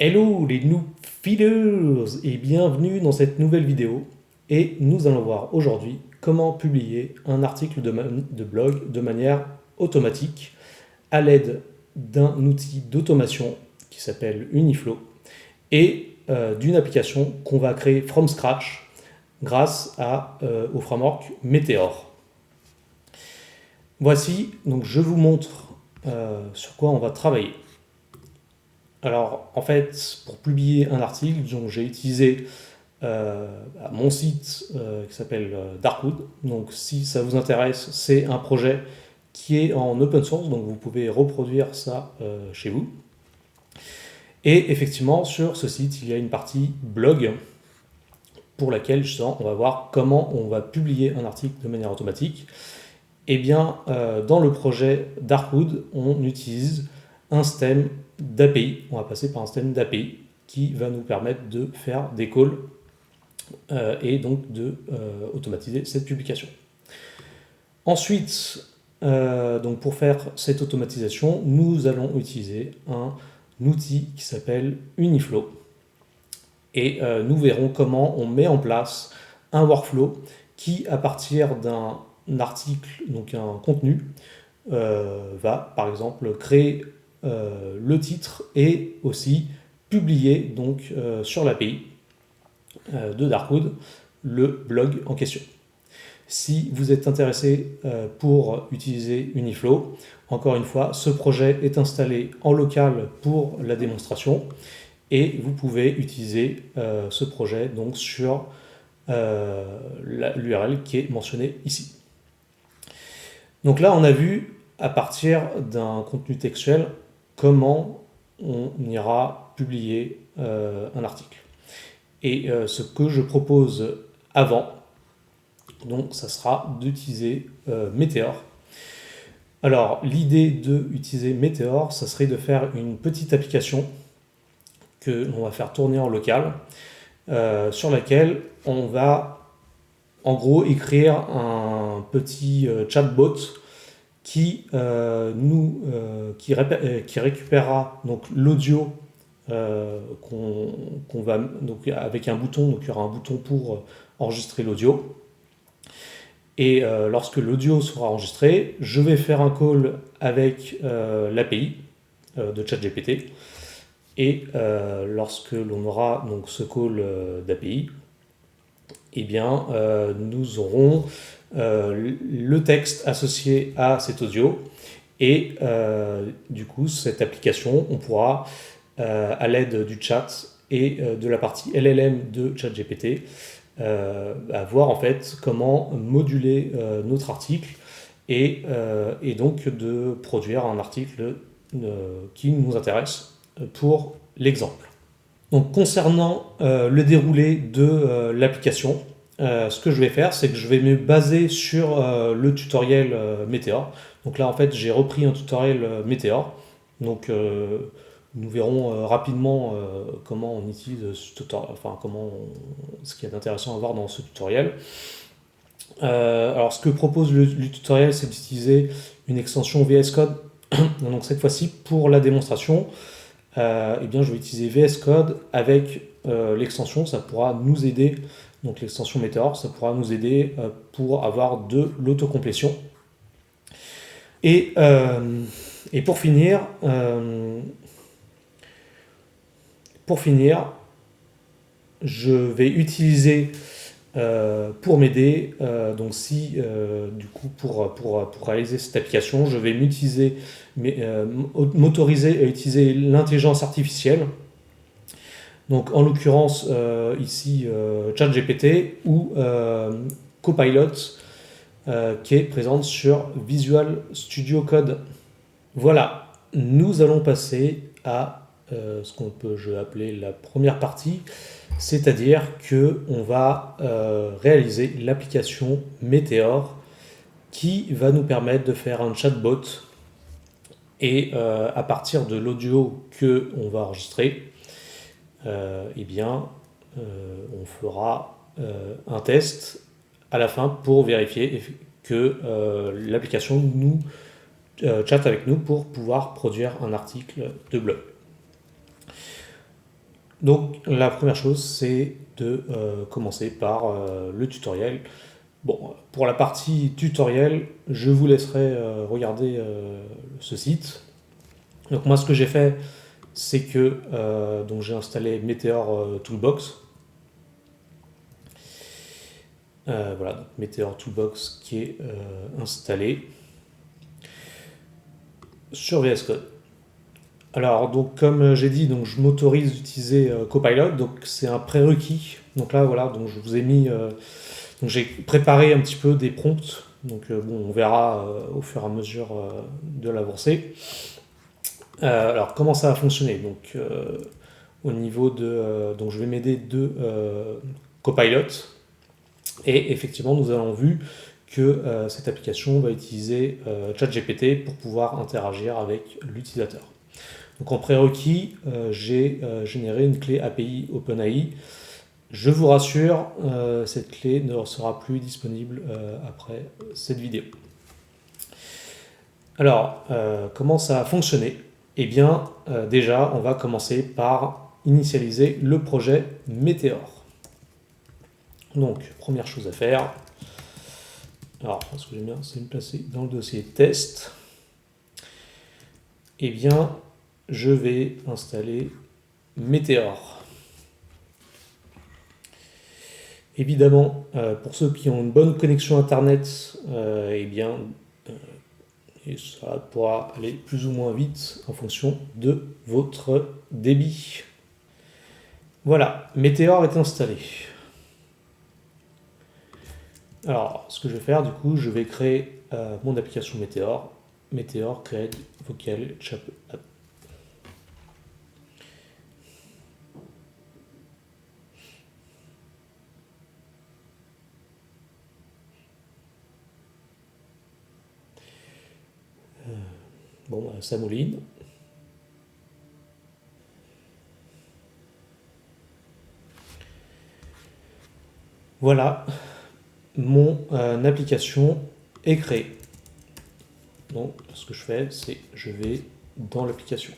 Hello les Noobfeeders et bienvenue dans cette nouvelle vidéo et nous allons voir aujourd'hui comment publier un article de blog de manière automatique à l'aide d'un outil d'automation qui s'appelle Uniflow et d'une application qu'on va créer from scratch grâce au framework Meteor. Voici, donc je vous montre sur quoi on va travailler. Alors, en fait, pour publier un article, j'ai utilisé mon site qui s'appelle Darkwood. Donc, si ça vous intéresse, c'est un projet qui est en open source, donc vous pouvez reproduire ça chez vous. Et effectivement, sur ce site, il y a une partie blog pour laquelle justement, on va voir comment on va publier un article de manière automatique. Eh bien, dans le projet Darkwood, on utilise un système d'API. On va passer par un système d'API qui va nous permettre de faire des calls et donc de automatiser cette publication. Ensuite, donc pour faire cette automatisation, nous allons utiliser un outil qui s'appelle Uniflow. Et nous verrons comment on met en place un workflow qui, à partir d'un article, donc un contenu, va par exemple créer le titre et aussi publier donc sur l'API de Darkwood le blog en question. Si vous êtes intéressé pour utiliser Uniflow, encore une fois, ce projet est installé en local pour la démonstration et vous pouvez utiliser ce projet donc sur l'URL qui est mentionnée ici. Donc là, on a vu à partir d'un contenu textuel comment on ira publier un article. Et ce que je propose avant, donc ça sera d'utiliser Meteor. Alors l'idée d'utiliser Meteor, ça serait de faire une petite application que l'on va faire tourner en local, sur laquelle on va en gros écrire un petit chatbot qui récupérera donc l'audio qu'on va donc avec un bouton, donc il y aura un bouton pour enregistrer l'audio. Et lorsque l'audio sera enregistré, je vais faire un call avec l'API de ChatGPT. Et lorsque l'on aura donc ce call d'API, eh bien, nous aurons le texte associé à cet audio. Et du coup, cette application, on pourra, à l'aide du chat et de la partie LLM de ChatGPT, voir en fait comment moduler notre article et donc de produire un article qui nous intéresse pour l'exemple. Donc concernant le déroulé de l'application, ce que je vais faire, c'est que je vais me baser sur le tutoriel Meteor. Donc là, en fait, j'ai repris un tutoriel Meteor. Donc nous verrons rapidement comment on utilise ce tutoriel, enfin ce qu'il y a d'intéressant à voir dans ce tutoriel. Alors ce que propose le tutoriel, c'est d'utiliser une extension VS Code. Donc cette fois-ci, pour la démonstration, eh bien, je vais utiliser VS Code avec l'extension, ça pourra nous aider, donc l'extension Meteor, ça pourra nous aider pour avoir de l'autocomplétion. Et pour finir, je vais utiliser pour m'aider, donc si du coup pour réaliser cette application, je vais m'autoriser à utiliser l'intelligence artificielle. Donc en l'occurrence ici ChatGPT ou Copilot qui est présente sur Visual Studio Code. Voilà, nous allons passer à ce je vais appeler la première partie, c'est-à-dire qu'on va réaliser l'application Meteor qui va nous permettre de faire un chatbot et à partir de l'audio qu'on va enregistrer, eh bien, on fera un test à la fin pour vérifier que l'application nous chatte avec nous pour pouvoir produire un article de blog. Donc la première chose, c'est de commencer par le tutoriel. Bon, pour la partie tutoriel, je vous laisserai regarder ce site. Donc moi, ce que j'ai fait, c'est que donc j'ai installé Meteor Toolbox. Voilà, donc Meteor Toolbox qui est installé sur VS Code. Alors, donc, comme j'ai dit, donc, je m'autorise d'utiliser Copilot, donc c'est un prérequis. Donc là, voilà, donc je vous ai mis, donc j'ai préparé un petit peu des prompts. Donc bon, on verra au fur et à mesure de l'avancée. Alors, comment ça va fonctionner? Donc, au niveau de, donc je vais m'aider de Copilot. Et effectivement, nous avons vu que cette application va utiliser ChatGPT pour pouvoir interagir avec l'utilisateur. Donc en prérequis, j'ai généré une clé API OpenAI. Je vous rassure, cette clé ne sera plus disponible après cette vidéo. Alors, comment ça a fonctionné? Eh bien, déjà, on va commencer par initialiser le projet Meteor. Donc, première chose à faire, alors, ce que j'aime bien, c'est me placer dans le dossier test. Eh bien, je vais installer Meteor. Évidemment, pour ceux qui ont une bonne connexion Internet, eh bien, et ça pourra aller plus ou moins vite en fonction de votre débit. Voilà, Meteor est installé. Alors, ce que je vais faire, du coup, je vais créer mon application Meteor. Meteor create vocal chat app. Bon, ça mouline. Voilà, mon application est créée. Donc, ce que je fais, c'est je vais dans l'application.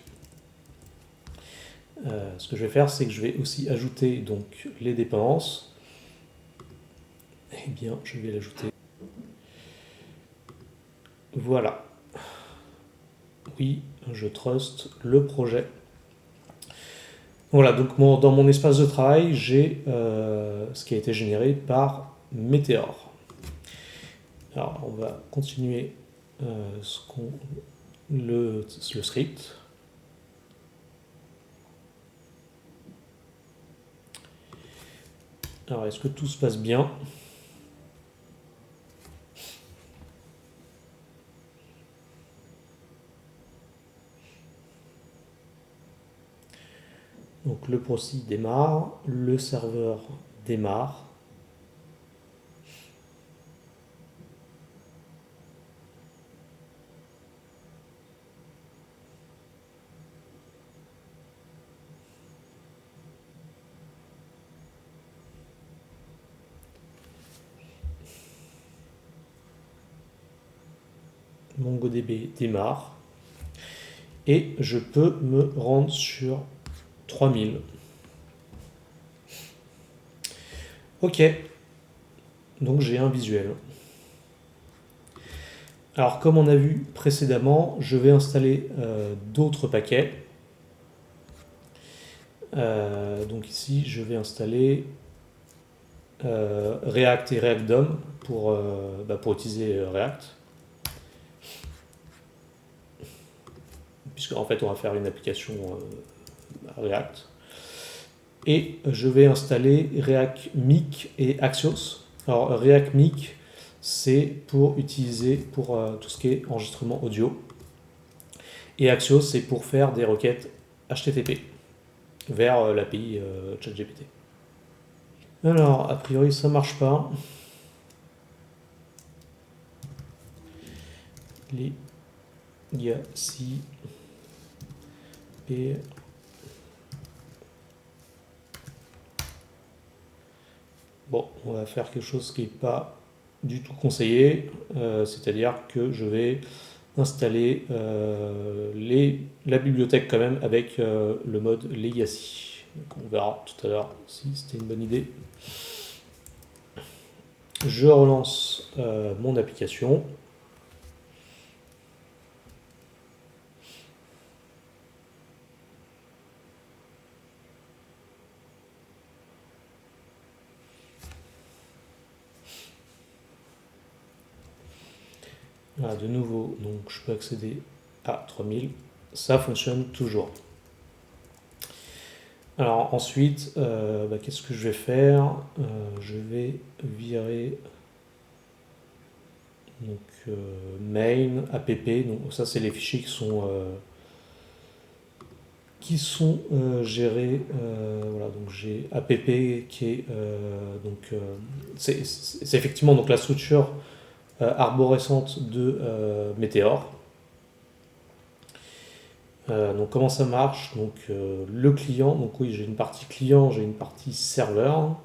Ce que je vais faire, c'est que je vais aussi ajouter donc les dépendances. Eh bien, je vais l'ajouter. Voilà. Oui, je trust le projet. Voilà, donc dans mon espace de travail, j'ai ce qui a été généré par Meteor. Alors, on va continuer le script. Alors, est-ce que tout se passe bien? Donc, le proxy démarre, le serveur démarre. MongoDB démarre. Et je peux me rendre sur 3000. Ok, donc j'ai un visuel. Alors comme on a vu précédemment, je vais installer d'autres paquets. Donc ici, je vais installer React et React DOM pour utiliser React. Puisque en fait, on va faire une application React. Et je vais installer React Mic et Axios. Alors React Mic, c'est pour utiliser pour tout ce qui est enregistrement audio. Et Axios, c'est pour faire des requêtes HTTP vers l'API ChatGPT. Alors, a priori, ça marche pas. Legacy et bon, on va faire quelque chose qui n'est pas du tout conseillé, c'est-à-dire que je vais installer la bibliothèque quand même avec le mode Legacy. Donc on verra tout à l'heure si c'était une bonne idée. Je relance mon application. Voilà, de nouveau, donc je peux accéder à 3000. Ça fonctionne toujours. Alors ensuite, qu'est-ce que je vais faire? Je vais virer donc main, app. Donc ça, c'est les fichiers qui sont gérés. Voilà, donc j'ai app qui est c'est effectivement donc la structure arborescente de Meteor. Donc comment ça marche? Donc le client, donc oui, j'ai une partie client, j'ai une partie serveur.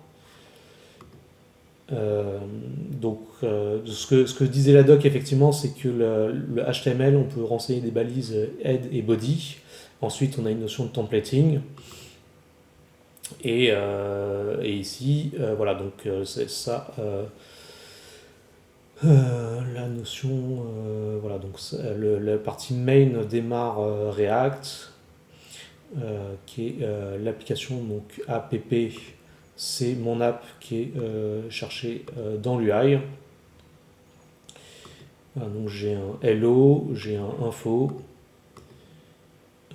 Ce que disait la doc, effectivement, c'est que le HTML, on peut renseigner des balises head et body. Ensuite, on a une notion de templating. Et ici, voilà, donc c'est ça. La notion, voilà, donc la partie main démarre React, qui est l'application donc app, c'est mon app qui est cherchée dans l'UI. Donc j'ai un hello, j'ai un info.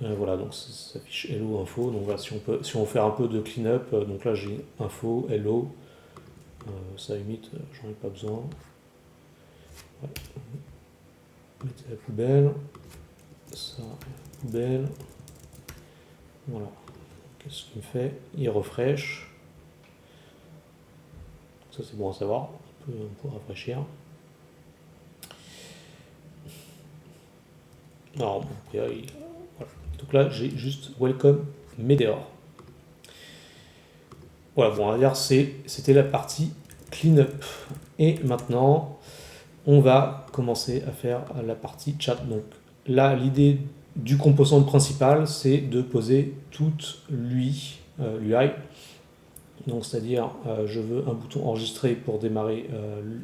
Voilà, donc ça s'affiche hello info. Donc voilà, si on fait un peu de clean-up, donc là j'ai info, hello. Ça limite, j'en ai pas besoin. Ouais. Mettez la poubelle. Ça, poubelle. Voilà. Qu'est-ce qu'il me fait? Il refresh. Ça c'est bon à savoir. On peut rafraîchir. Alors, bon, voilà. Donc là j'ai juste welcome Meteor. Voilà, bon, on va dire c'était la partie clean-up. Et maintenant, on va commencer à faire la partie chat. Donc là, l'idée du composant principal, c'est de poser toute l'UI. Donc c'est-à-dire, je veux un bouton enregistrer pour démarrer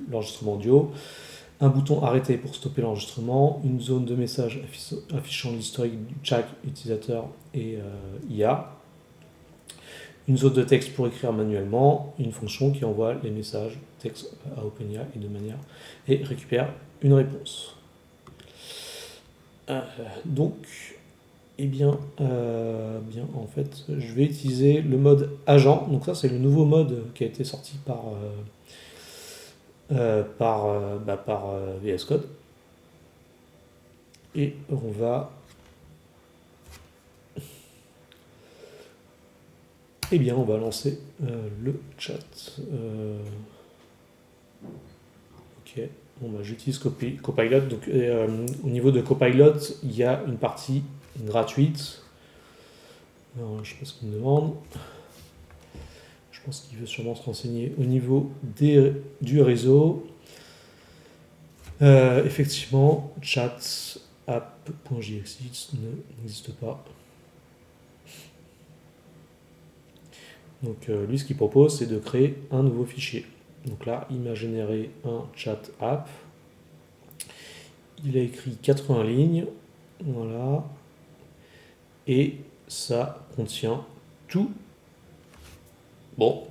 l'enregistrement audio, un bouton arrêter pour stopper l'enregistrement, une zone de message affichant l'historique du chaque utilisateur et IA, une zone de texte pour écrire manuellement, une fonction qui envoie les messages texte à OpenAI et récupère une réponse. Donc, bien en fait, je vais utiliser le mode agent. Donc ça, c'est le nouveau mode qui a été sorti par VS Code. Et on va on va lancer le chat. Ok. Bon, j'utilise Copilot. Donc, au niveau de Copilot, il y a une partie gratuite. Alors, je sais pas ce qu'il me demande. Je pense qu'il veut sûrement se renseigner au niveau du réseau. Effectivement, chat app.jx n'existe pas. Donc, lui, ce qu'il propose, c'est de créer un nouveau fichier. Donc là, il m'a généré un chat app. Il a écrit 80 lignes. Voilà. Et ça contient tout. Bon,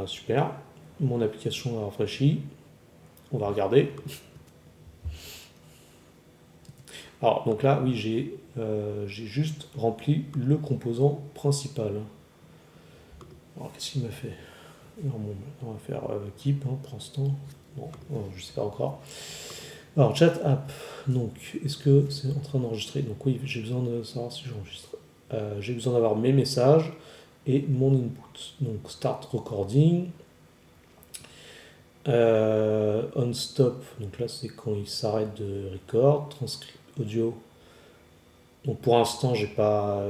super. Mon application a rafraîchi. On va regarder. Alors, donc là, oui, j'ai juste rempli le composant principal. Alors, qu'est-ce qu'il m'a fait? Alors, bon, on va faire keep pour l'instant. Bon, je ne sais pas encore. Alors, chat app. Donc, est-ce que c'est en train d'enregistrer? Donc, oui, j'ai besoin de savoir si j'enregistre. J'ai besoin d'avoir mes messages et mon input. Donc, start recording. On stop. Donc là, c'est quand il s'arrête de record. Transcript audio. Donc, pour l'instant, j'ai pas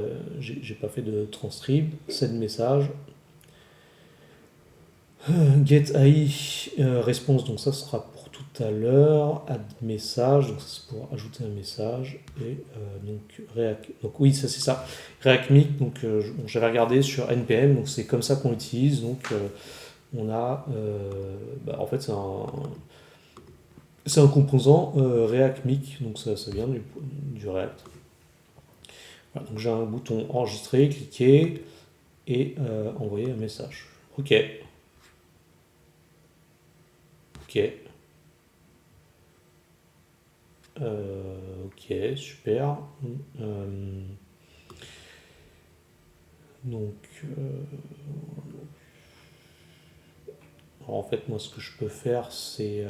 fait de transcript. Send message. Get AI response, donc ça sera pour toute tout à l'heure. Add message, donc c'est pour ajouter un message. Et donc React. Donc oui, ça c'est ça. React Mic, donc j'avais regardé sur NPM, donc c'est comme ça qu'on l'utilise. Donc on a, en fait c'est un composant React Mic, donc ça vient du React. Voilà, donc j'ai un bouton enregistrer, cliquer et envoyer un message. Ok. Ok. Ok, super. Donc, alors en fait, moi, ce que je peux faire, c'est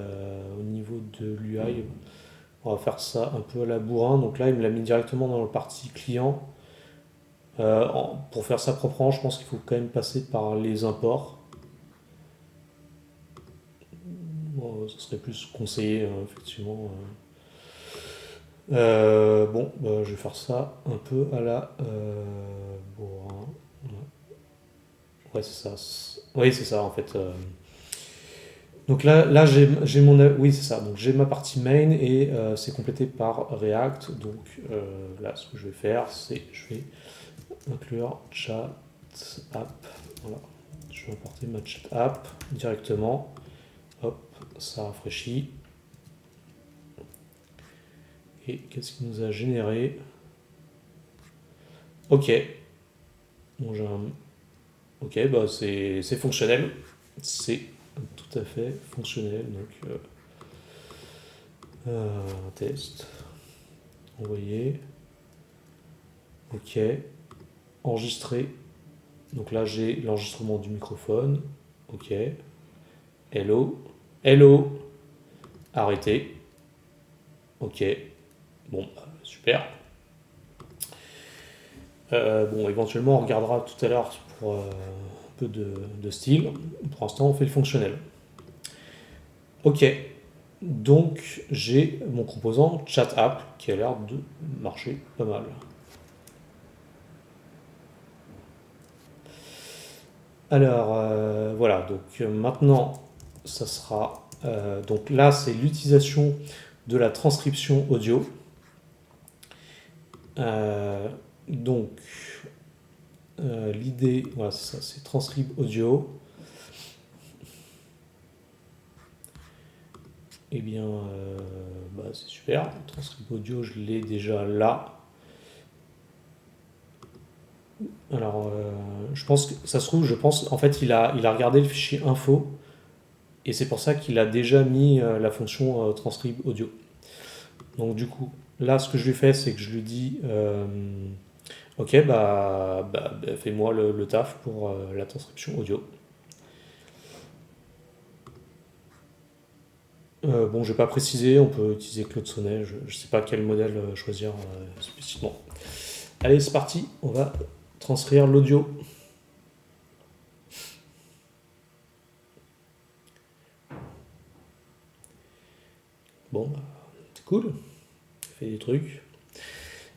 au niveau de l'UI, on va faire ça un peu à la bourrin. Donc là, il me l'a mis directement dans le partie client. Pour faire ça proprement, je pense qu'il faut quand même passer par les imports. Bon, ce serait plus conseillé, effectivement. Bon, je vais faire ça un peu à la bourrin. Ouais, c'est ça. Oui, c'est ça, en fait. Donc là j'ai mon. Oui, c'est ça. Donc j'ai ma partie main et c'est complété par React. Donc là, ce que je vais faire, c'est je vais inclure chat app. Voilà. Je vais importer ma chat app directement. Hop, ça rafraîchit. Et qu'est-ce qui nous a généré? Ok. Bon, ok, bah c'est fonctionnel. C'est tout à fait fonctionnel. Donc test. Envoyer. Ok. Enregistrer. Donc là, j'ai l'enregistrement du microphone. Ok. Hello. Hello. Arrêter. Ok. Bon, super. Bon, éventuellement, on regardera tout à l'heure pour un peu de style. Pour l'instant, on fait le fonctionnel. Ok. Donc, j'ai mon composant chat app qui a l'air de marcher pas mal. Alors, voilà. Donc, maintenant, ça sera. Donc là, c'est l'utilisation de la transcription audio. Euh, donc, l'idée, voilà, c'est ça, c'est transcribe audio. Eh bien, c'est super. Transcribe audio, je l'ai déjà là. Alors, je pense que ça se trouve, en fait, il a regardé le fichier info et c'est pour ça qu'il a déjà mis la fonction transcribe audio. Donc, du coup, là, ce que je lui fais, c'est que je lui dis ok, fais-moi le taf pour la transcription audio. Bon, je vais pas préciser, on peut utiliser Claude Sonnet, je ne sais pas quel modèle choisir spécifiquement. Allez, c'est parti, on va transcrire l'audio. Bon, c'est cool, fait des trucs.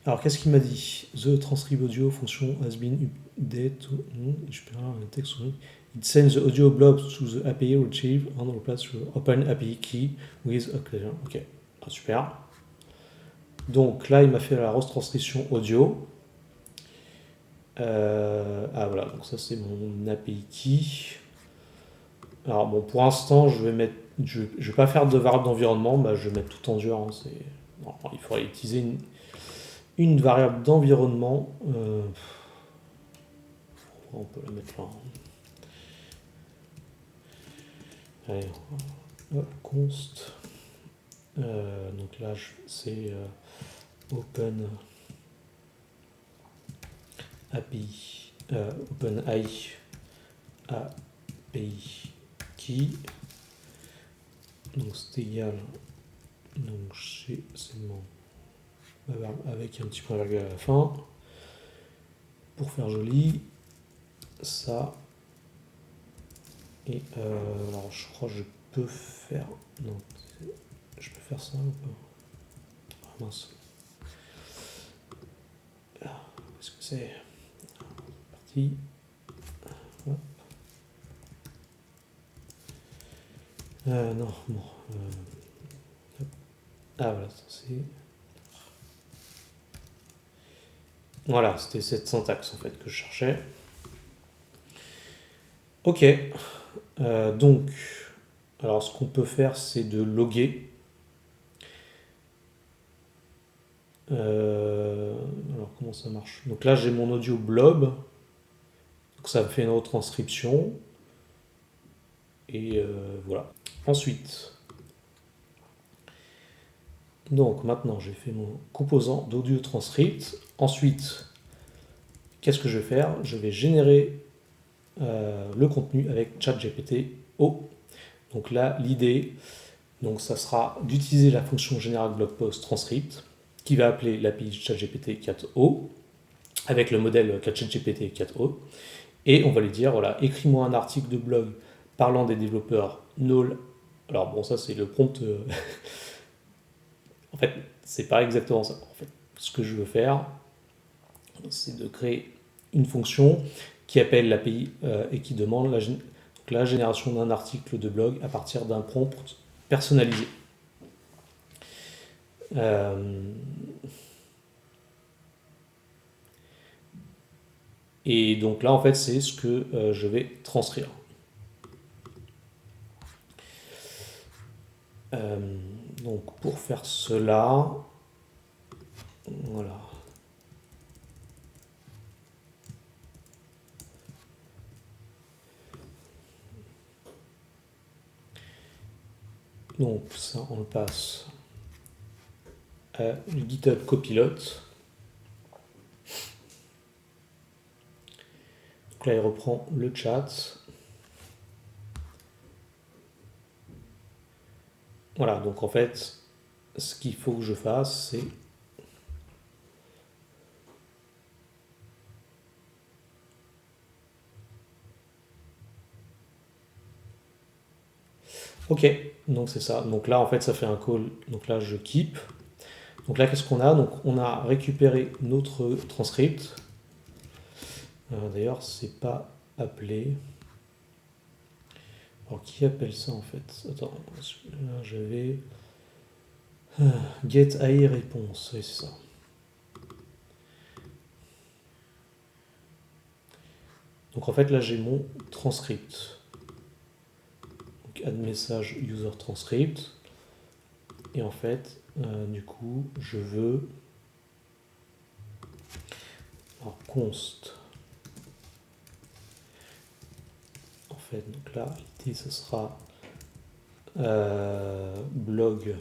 Alors, qu'est-ce qu'il m'a dit? The transcribe audio function has been updated to. Je peux avoir un texte. It sends the audio blob to the API retrieve and replace the open API key with a clear. Ok, super. Donc là, il m'a fait la retranscription audio. Voilà, donc ça c'est mon API key. Alors bon, pour l'instant, je vais pas faire de variable d'environnement, je vais mettre tout en dur. Il faudrait utiliser une variable d'environnement. On peut la mettre là. Allez, hop, const. Donc là, c'est open API, open API key. Donc c'est égal. Donc c'est mon avec un petit point virgule à la fin. Pour faire joli, ça. Et alors je crois que je peux faire. Non, je peux faire ça ou pas? Ah mince. Qu'est-ce que c'est? Parti. Hop. Non, bon. Ah voilà, ça, c'est... Voilà, c'était cette syntaxe en fait que je cherchais. Ok, donc, alors ce qu'on peut faire, c'est de loguer. Alors comment ça marche? Donc là, j'ai mon audio blob, donc ça me fait une retranscription, et voilà. Ensuite, donc maintenant, j'ai fait mon composant d'audio transcript. Ensuite, qu'est-ce que je vais faire? Je vais générer le contenu avec ChatGPT-O. Donc là, l'idée, donc ça sera d'utiliser la fonction générale blog post transcript qui va appeler l'API ChatGPT 4o avec le modèle ChatGPT 4o et on va lui dire voilà, écris-moi un article de blog parlant des développeurs Node. Alors bon, ça c'est le prompt. En fait, c'est pas exactement ça. En fait, ce que je veux faire, c'est de créer une fonction qui appelle l'API et qui demande la génération d'un article de blog à partir d'un prompt personnalisé. Et donc là, en fait, c'est ce que je vais transcrire. Donc pour faire cela, voilà. Donc ça, on le passe à GitHub Copilot. Donc là, il reprend le chat. Voilà, donc en fait, ce qu'il faut que je fasse, c'est ok, donc c'est ça. Donc là, en fait, ça fait un call. Donc là, je keep. Donc là, qu'est-ce qu'on a? Donc on a récupéré notre transcript. D'ailleurs, c'est pas appelé. Alors, qui appelle ça en fait? Attends, là, j'avais get AI réponse. Oui, c'est ça. Donc en fait, là, j'ai mon transcript. Donc add message user transcript. Et en fait, du coup, je veux alors, const. En fait, donc là, l'idée, ce sera blog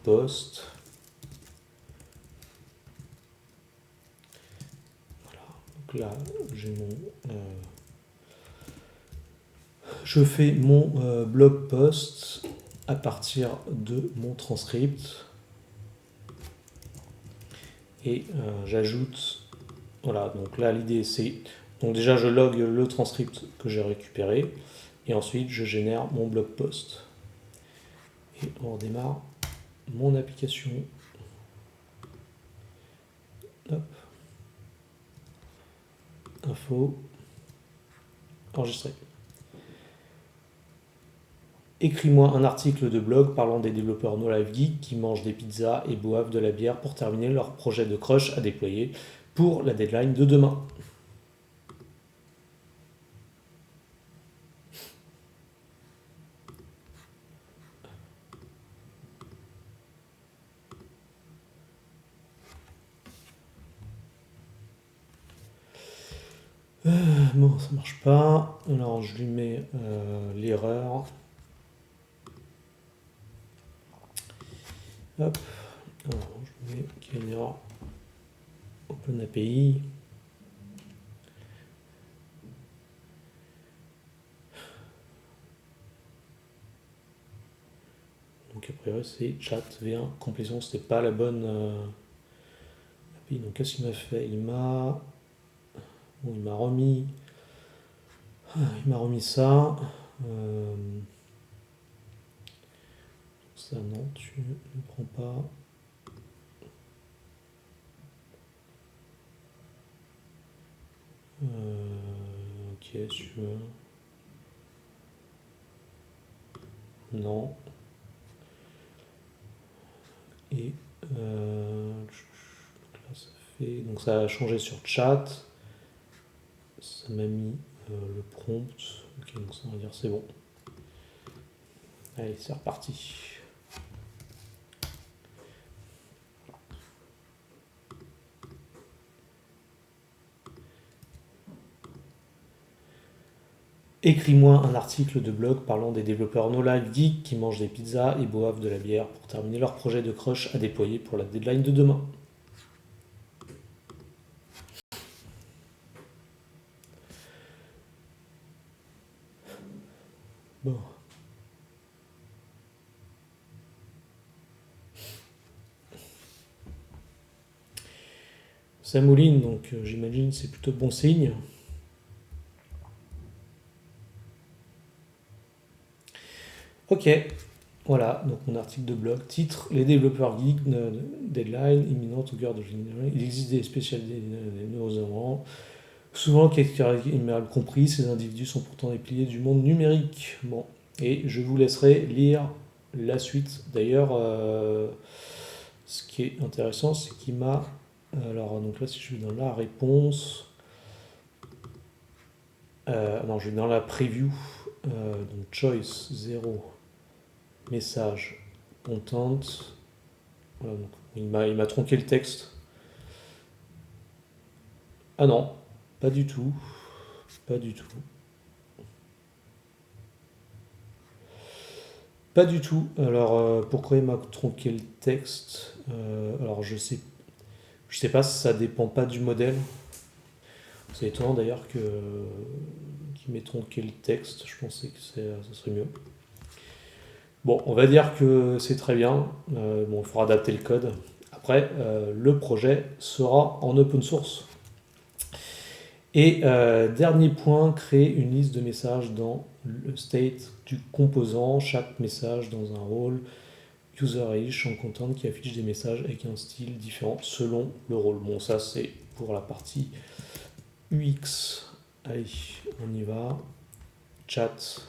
post. Voilà. Donc là, j'ai mon je fais mon blog post à partir de mon transcript et j'ajoute. Voilà, donc là l'idée c'est. Donc déjà je log le transcript que j'ai récupéré et ensuite je génère mon blog post. Et on redémarre mon application. Hop. Info. Enregistré. Écris-moi un article de blog parlant des développeurs No Life Geek qui mangent des pizzas et boivent de la bière pour terminer leur projet de crush à déployer pour la deadline de demain. Bon, ça marche pas. Alors je lui mets l'erreur. Hop. Alors, je mets qu'il y a une erreur. OpenAPI. Donc après c'est chat V1 complétion. C'était pas la bonne API. Donc qu'est-ce qu'il m'a fait? Il m'a remis. Il m'a remis ça. Ça non, tu ne prends pas. Ok, si tu veux. Non. Et là, ça fait. Donc ça a changé sur chat. Ça m'a mis le prompt. Ok, donc ça va dire c'est bon. Allez, c'est reparti. Écris-moi un article de blog parlant des développeurs no life geek qui mangent des pizzas et boivent de la bière pour terminer leur projet de crush à déployer pour la deadline de demain. Bon. Ça mouline, donc j'imagine c'est plutôt bon signe. Ok, voilà, donc mon article de blog, titre, les développeurs geeks, deadline, imminente au cœur de général. Il existe des spécialités des neurosaurants. Souvent, quelqu'un est mal compris, ces individus sont pourtant des piliers du monde numérique. Bon, et je vous laisserai lire la suite. D'ailleurs, ce qui est intéressant, c'est qu'il m'a. Alors, donc là, si je vais dans la réponse. Non, je vais dans la preview. Donc, choice 0, message, content. Voilà, donc, il m'a tronqué le texte. Ah non, pas du tout. Pas du tout. Pas du tout. Alors, pourquoi il m'a tronqué le texte? Alors, je sais pas si ça dépend pas du modèle. C'est étonnant d'ailleurs que qu'il m'ait tronqué le texte. Je pensais que ça serait mieux. Bon, on va dire que c'est très bien. Bon, il faudra adapter le code. Après, le projet sera en open source. Et dernier point, créer une liste de messages dans le state du composant, chaque message dans un rôle user champ content qui affiche des messages avec un style différent selon le rôle. Bon, ça c'est pour la partie UX. Allez, on y va. Chat.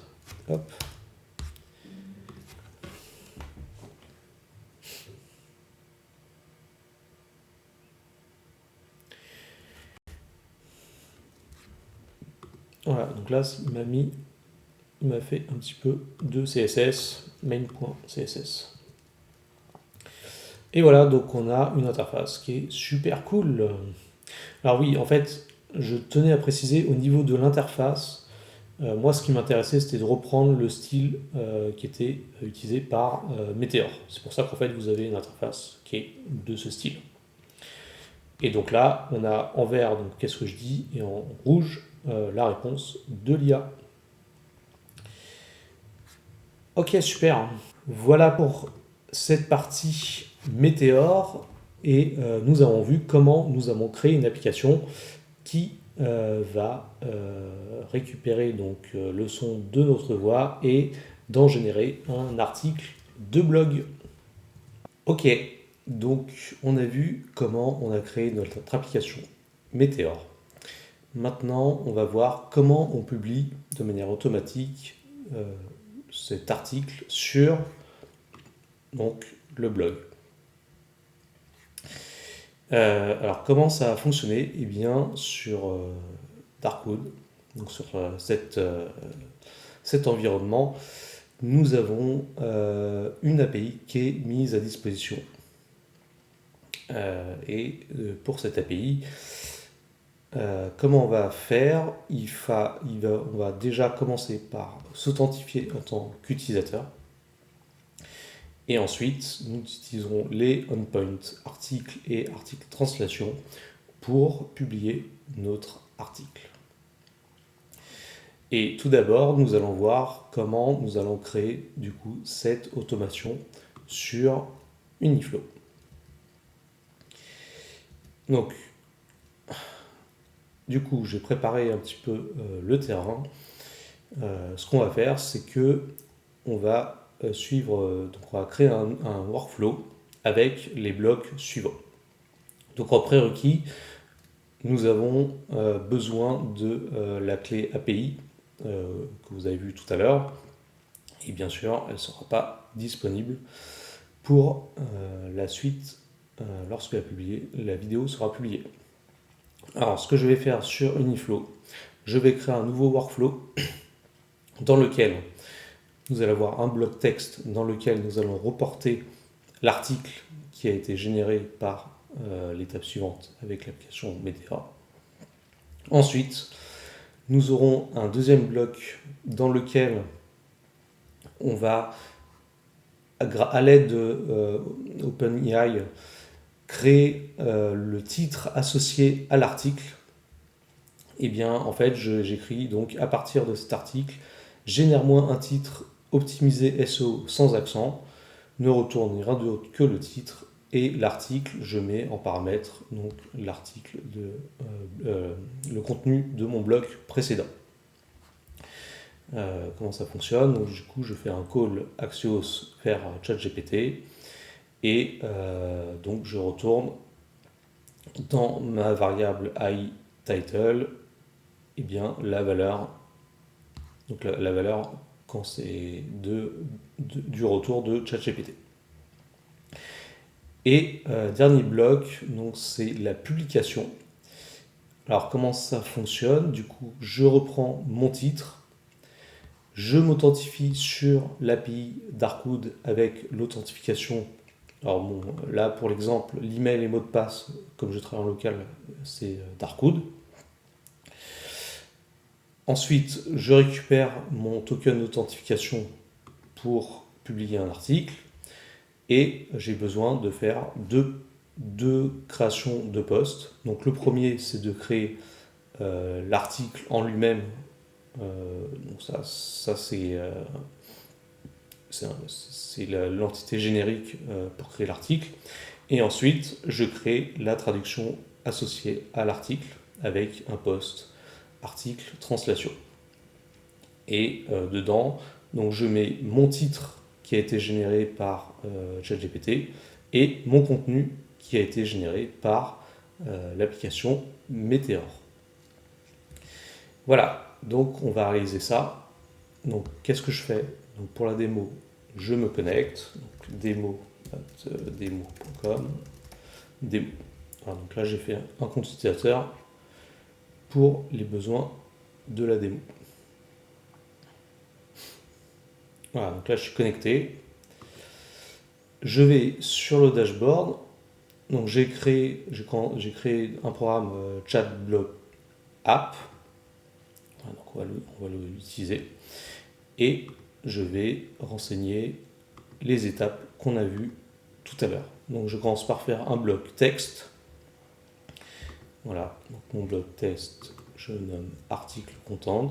Hop. Voilà, donc là, il m'a fait un petit peu de CSS, main.css. Et voilà, donc on a une interface qui est super cool. Alors oui, en fait, je tenais à préciser au niveau de l'interface, moi ce qui m'intéressait c'était de reprendre le style qui était utilisé par Meteor. C'est pour ça qu'en fait vous avez une interface qui est de ce style. Et donc là, on a en vert, donc qu'est-ce que je dis, et en rouge, la réponse de l'IA. Ok, super. Voilà pour cette partie Météor. Et nous avons vu comment nous avons créé une application qui va récupérer donc, le son de notre voix et d'en générer un article de blog. Ok, donc on a vu comment on a créé notre application Météor. Maintenant, on va voir comment on publie de manière automatique cet article sur donc, le blog. Alors, comment ça a fonctionné? Eh bien, sur Darkwood, donc sur cet environnement, nous avons une API qui est mise à disposition. Et pour cette API, comment on va faire? On va déjà commencer par s'authentifier en tant qu'utilisateur. Et ensuite, nous utiliserons les on-point articles et articles translation pour publier notre article. Et tout d'abord, nous allons voir comment nous allons créer du coup cette automation sur Uniflow. Donc, du coup, j'ai préparé un petit peu le terrain. Ce qu'on va faire, c'est que on va suivre, donc on va créer un workflow avec les blocs suivants. Donc en prérequis, nous avons besoin de la clé API que vous avez vu tout à l'heure. Et bien sûr, elle ne sera pas disponible pour la suite lorsque la vidéo sera publiée. Alors, ce que je vais faire sur Uniflow, je vais créer un nouveau workflow dans lequel nous allons avoir un bloc texte dans lequel nous allons reporter l'article qui a été généré par l'étape suivante avec l'application Météora. Ensuite, nous aurons un deuxième bloc dans lequel on va, à l'aide d'OpenAI, créer le titre associé à l'article. Et bien, en fait, j'écris donc à partir de cet article, génère-moi un titre optimisé SEO sans accent, ne retourne rien d'autre que le titre, et l'article, je mets en paramètre donc l'article le contenu de mon blog précédent. Comment ça fonctionne? Donc, du coup, je fais un call Axios vers ChatGPT et donc je retourne dans ma variable iTitle et bien la valeur, donc la valeur quand c'est du retour de ChatGPT. Et dernier bloc, donc c'est la publication. Alors comment ça fonctionne? Du coup, je reprends mon titre, je m'authentifie sur l'API Darkwood avec l'authentification. Alors bon, là pour l'exemple, l'email et mot de passe, comme je travaille en local, c'est Darkwood. Ensuite, je récupère mon token d'authentification pour publier un article et j'ai besoin de faire deux créations de posts. Donc le premier, c'est de créer l'article en lui-même. Donc ça c'est l'entité générique pour créer l'article. Et ensuite, je crée la traduction associée à l'article avec un post article translation. Et dedans, donc je mets mon titre qui a été généré par ChatGPT et mon contenu qui a été généré par l'application Meteor. Voilà, donc on va réaliser ça. Donc qu'est-ce que je fais? Donc, pour la démo, je me connecte, donc demo.com, démo. Voilà, donc là j'ai fait un compte utilisateur pour les besoins de la démo. Voilà, donc là je suis connecté. Je vais sur le dashboard. Donc j'ai créé un programme ChatBlog App. Voilà, donc on va l'utiliser. Et je vais renseigner les étapes qu'on a vues tout à l'heure. Donc je commence par faire un bloc texte. Voilà, donc mon bloc texte, je nomme article content.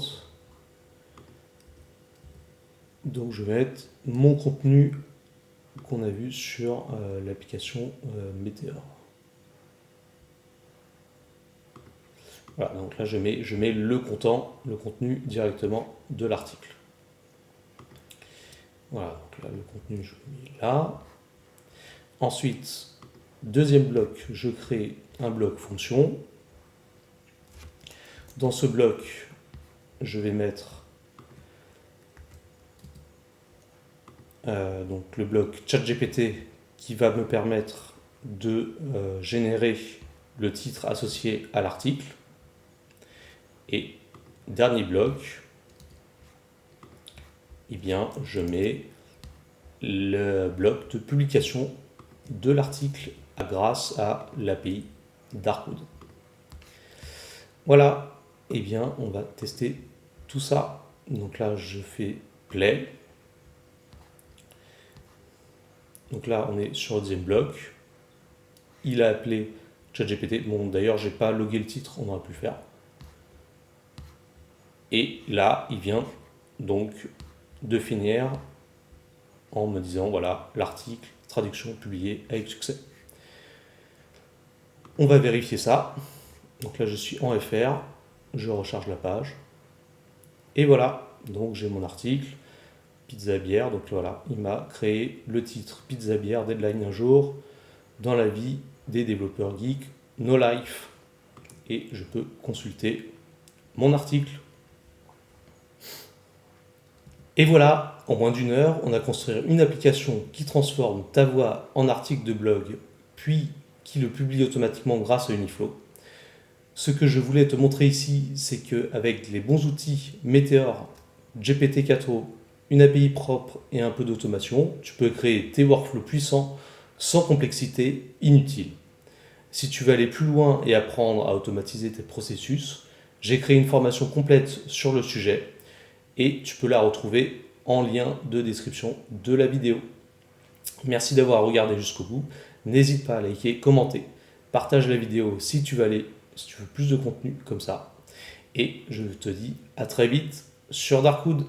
Donc je vais mettre mon contenu qu'on a vu sur l'application Meteor. Voilà, donc là je mets le contenu directement de l'article. Voilà, donc là le contenu je le mets là. Ensuite, deuxième bloc, je crée un bloc fonction. Dans ce bloc, je vais mettre donc le bloc ChatGPT qui va me permettre de générer le titre associé à l'article. Et dernier bloc, eh bien, je mets le bloc de publication de l'article grâce à l'API Darkwood. Voilà, eh bien, on va tester tout ça. Donc là, je fais play. Donc là, on est sur le deuxième bloc. Il a appelé ChatGPT. Bon, d'ailleurs, j'ai pas logué le titre, on aurait pu le faire. Et là, il vient donc de finir en me disant, voilà, l'article, traduction publiée avec succès. On va vérifier ça. Donc là, je suis en FR, je recharge la page. Et voilà, donc j'ai mon article, pizza bière. Donc voilà, il m'a créé le titre pizza bière, deadline un jour, dans la vie des développeurs geeks, no life. Et je peux consulter mon article. Et voilà, en moins d'une heure, on a construit une application qui transforme ta voix en article de blog, puis qui le publie automatiquement grâce à Uniflow. Ce que je voulais te montrer ici, c'est qu'avec les bons outils Meteor, GPT-4o, une API propre et un peu d'automation, tu peux créer tes workflows puissants sans complexité inutile. Si tu veux aller plus loin et apprendre à automatiser tes processus, j'ai créé une formation complète sur le sujet et tu peux la retrouver en lien de description de la vidéo. Merci d'avoir regardé jusqu'au bout. N'hésite pas à liker, commenter, partage la vidéo si tu veux plus de contenu comme ça. Et je te dis à très vite sur Darkwood.